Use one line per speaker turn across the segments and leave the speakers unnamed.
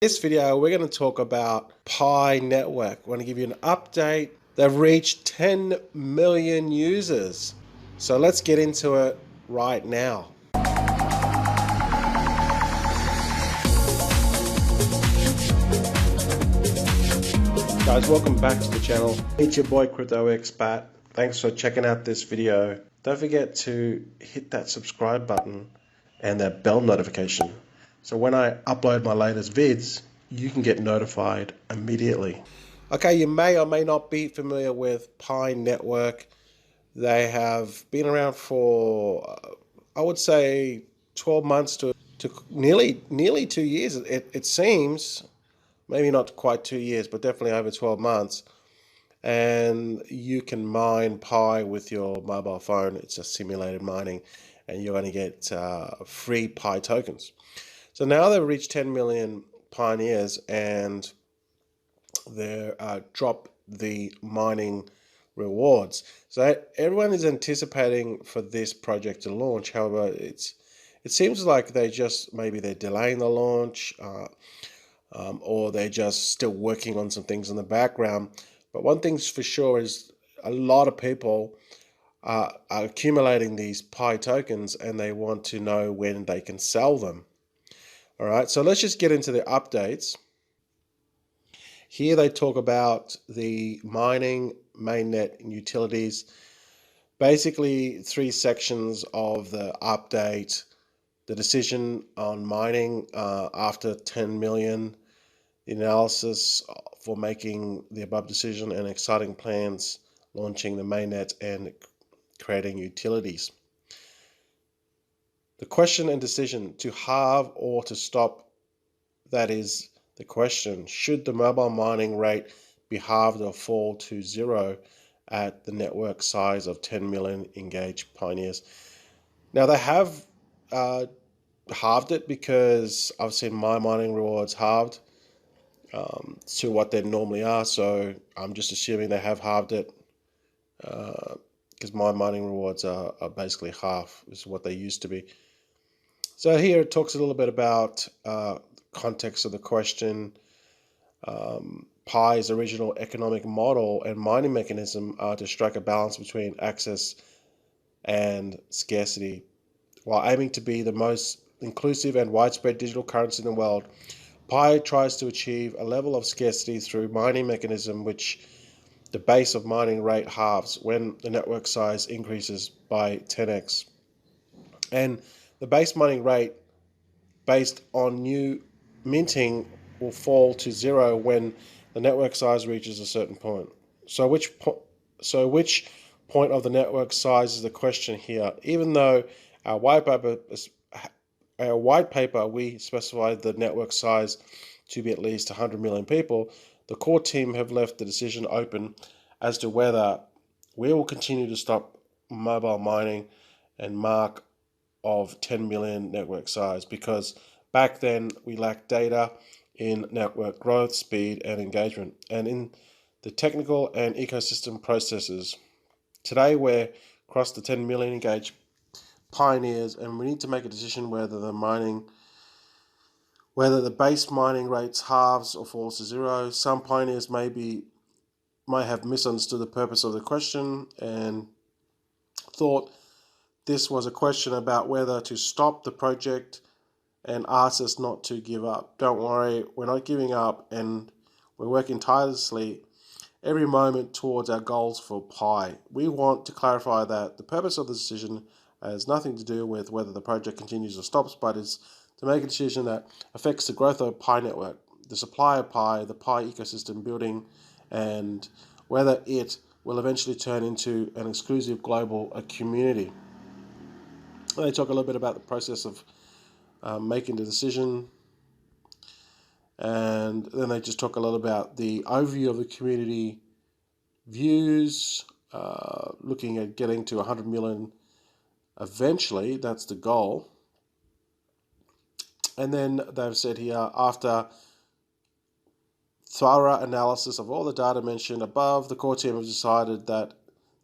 This video, we're going to talk about Pi Network. I want to give you an update. They've reached 10 million users. So let's get into it right now. Guys, welcome back to the channel. It's your boy Crypto Expat. Thanks for checking out this video. Don't forget to hit that subscribe button and that bell notification. So when I upload my latest vids, you can get notified immediately. Okay, you may or may not be familiar with Pi Network. They have been around for, I would say, 12 months to nearly 2 years. It seems, maybe not quite 2 years, but definitely over 12 months. And you can mine Pi with your mobile phone. It's just simulated mining, and you're going to get free Pi tokens. So now they've reached 10 million pioneers, and they drop the mining rewards. So everyone is anticipating for this project to launch. However, it seems like they're delaying the launch, or they're just still working on some things in the background. But one thing's for sure is a lot of people are accumulating these Pi tokens, and they want to know when they can sell them. All right, so let's just get into the updates. Here they talk about the mining, mainnet, and utilities. Basically, three sections of the update: the decision on mining after 10 million, the analysis for making the above decision, and exciting plans launching the mainnet and creating utilities. The question and decision: to halve or to stop. That is the question. Should the mobile mining rate be halved or fall to zero at the network size of 10 million engaged pioneers? Now they have halved it, because I've seen my mining rewards halved to what they normally are. So I'm just assuming they have halved it, because my mining rewards are basically half is what they used to be. So here it talks a little bit about context of the question. Pi's original economic model and mining mechanism are to strike a balance between access and scarcity, while aiming to be the most inclusive and widespread digital currency in the world. Pi tries to achieve a level of scarcity through mining mechanism which the base of mining rate halves when the network size increases by 10x. And the base mining rate based on new minting will fall to zero when the network size reaches a certain point. So which point of the network size is the question here? Even though our white paper we specified the network size to be at least 100 million people, the core team have left the decision open as to whether we will continue to stop mobile mining and mark of 10 million network size, because back then we lacked data in network growth, speed, and engagement, and in the technical and ecosystem processes. Today we're crossed the 10 million engaged pioneers, and we need to make a decision whether the base mining rates halves or falls to zero. Some pioneers might have misunderstood the purpose of the question and thought this was a question about whether to stop the project and asked us not to give up. Don't worry, we're not giving up, and we're working tirelessly every moment towards our goals for Pi. We want to clarify that the purpose of the decision has nothing to do with whether the project continues or stops, but is to make a decision that affects the growth of Pi network, the supply of Pi, the Pi ecosystem building, and whether it will eventually turn into an exclusive global community. They talk a little bit about the process of making the decision, and then they just talk a lot about the overview of the community views, looking at getting to 100 million eventually. That's the goal. And then they've said here, after thorough analysis of all the data mentioned above, the core team has decided that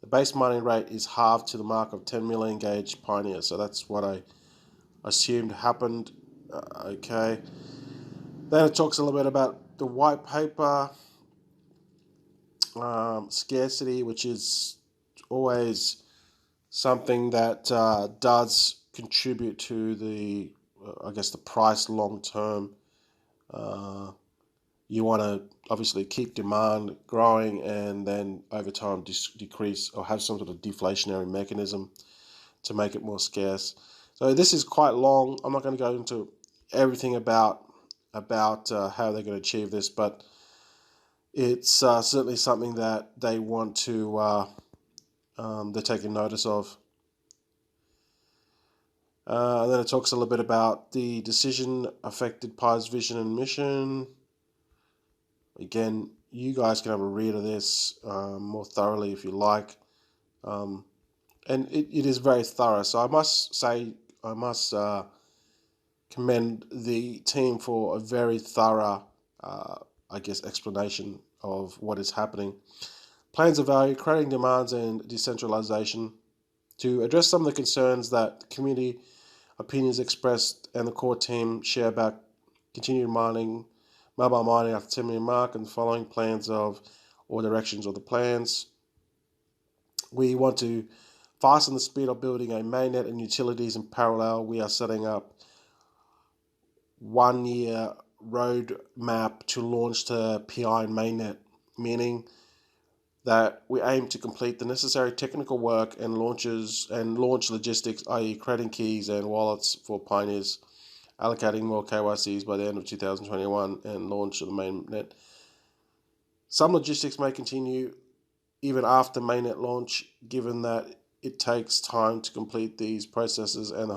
the base mining rate is halved to the mark of 10 million engaged pioneers. So that's what I assumed happened. Okay. Then it talks a little bit about the white paper, scarcity, which is always something that does contribute to the, I guess, the price long term. Uh, you want to obviously keep demand growing and then over time decrease or have some sort of deflationary mechanism to make it more scarce. So this is quite long. I'm not going to go into everything about how they're going to achieve this, but it's certainly something that they want to they're taking notice of. And then it talks a little bit about the decision affected Pi's vision and mission. Again, you guys can have a read of this more thoroughly if you like. And it is very thorough. So I must say, I must commend the team for a very thorough, I guess, explanation of what is happening. Plans of value, creating demands and decentralization to address some of the concerns that the community opinions expressed and the core team share about continued mobile mining after 10 million mark and the following plans of or directions of the plans. We want to fasten the speed of building a mainnet and utilities in parallel. We are setting up 1 year roadmap to launch the PI and mainnet, meaning that we aim to complete the necessary technical work and launch logistics, i.e. creating keys and wallets for pioneers, allocating more KYCs by the end of 2021 and launch of the mainnet. Some logistics may continue even after mainnet launch, given that it takes time to complete these processes and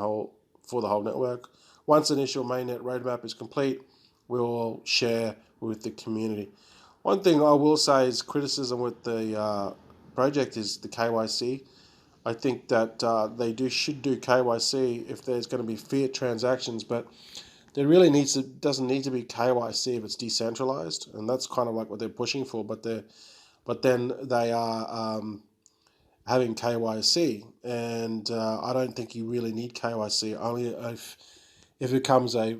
for the whole network. Once initial mainnet roadmap is complete, we will share with the community. One thing I will say is criticism with the project is the KYC. I think that they should do KYC if there's going to be fiat transactions, but there really doesn't need to be KYC if it's decentralized, and that's kind of like what they're pushing for. But then they are having KYC, and I don't think you really need KYC. Only if it becomes a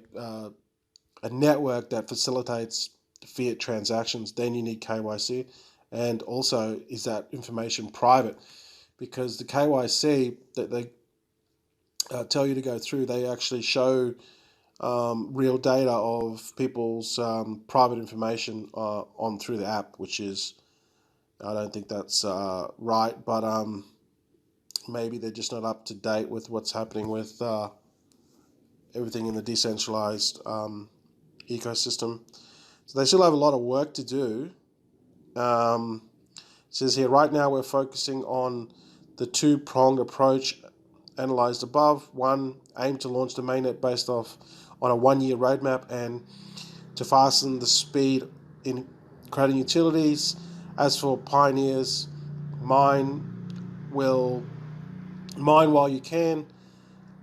network that facilitates fiat transactions, then you need KYC. And also, is that information private? Because the KYC that they tell you to go through, they actually show real data of people's private information on through the app, which is, I don't think that's right, but maybe they're just not up to date with what's happening with everything in the decentralized ecosystem. So they still have a lot of work to do. It says here, right now we're focusing on the two-pronged approach analyzed above. One, aim to launch the mainnet based on a 1 year roadmap and to fasten the speed in creating utilities. As for pioneers, mine while you can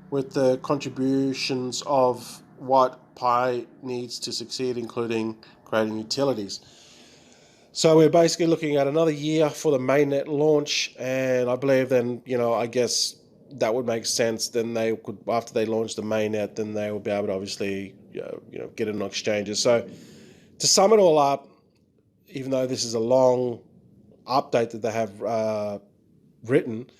with the contributions of what Pi needs to succeed, including creating utilities. So we're basically looking at another year for the mainnet launch, and I believe then, I guess that would make sense. Then they could, after they launch the mainnet, then they will be able to obviously, get it on exchanges. So to sum it all up, even though this is a long update that they have written,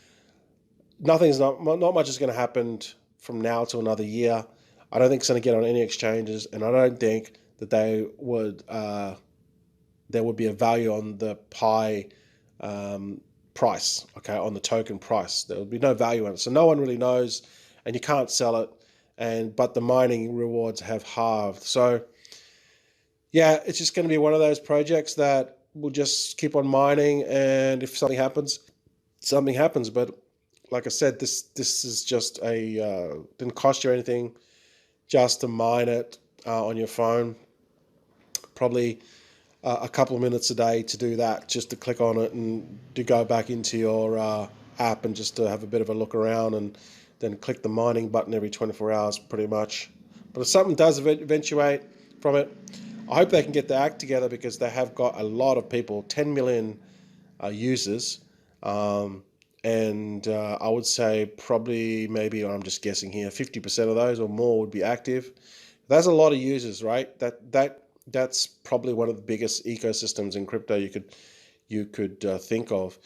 not much is going to happen from now to another year. I don't think it's going to get on any exchanges, and I don't think that there would be a value on the Pi price, okay, on the token price. There would be no value in it. So no one really knows, and you can't sell it, but the mining rewards have halved. So yeah, it's just going to be one of those projects that will just keep on mining, and if something happens, something happens. But like I said, this is just didn't cost you anything just to mine it on your phone. Probably a couple of minutes a day to do that, just to click on it and to go back into your app and just to have a bit of a look around, and then click the mining button every 24 hours pretty much. But if something does eventuate from it, I hope they can get their act together, because they have got a lot of people, 10 million users, and I would say probably, maybe, I'm just guessing here, 50% of those or more would be active. That's a lot of users, right? That's probably one of the biggest ecosystems in crypto you could think of.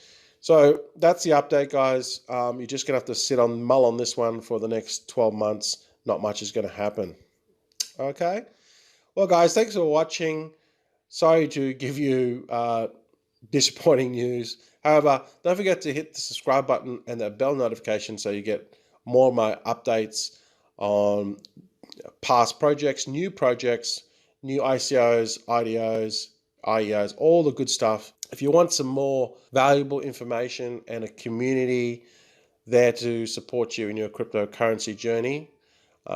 So that's the update, guys. You're just gonna have to mull on this one for the next 12 months. Not much is gonna happen. Okay. Well, guys, thanks for watching. Sorry to give you disappointing news. However, don't forget to hit the subscribe button and the bell notification so you get more of my updates on past projects, new ICOs, IDOs, IEOs, all the good stuff. If you want some more valuable information and a community there to support you in your cryptocurrency journey,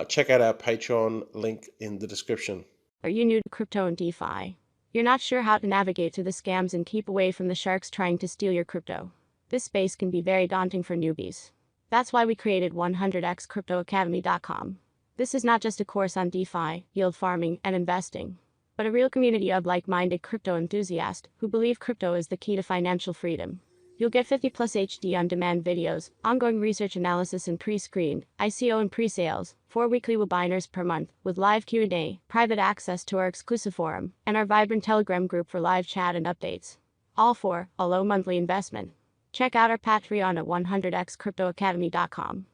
check out our Patreon link in the description.
Are you new to crypto and DeFi? You're not sure how to navigate through the scams and keep away from the sharks trying to steal your crypto? This space can be very daunting for newbies. That's why we created 100xcryptoacademy.com. This is not just a course on DeFi, yield farming, and investing, but a real community of like-minded crypto enthusiasts who believe crypto is the key to financial freedom. You'll get 50+ HD on-demand videos, ongoing research analysis and pre-screened, ICO and pre-sales, 4 weekly webinars per month, with live Q&A, private access to our exclusive forum, and our vibrant Telegram group for live chat and updates. All for a low monthly investment. Check out our Patreon at 100xcryptoacademy.com.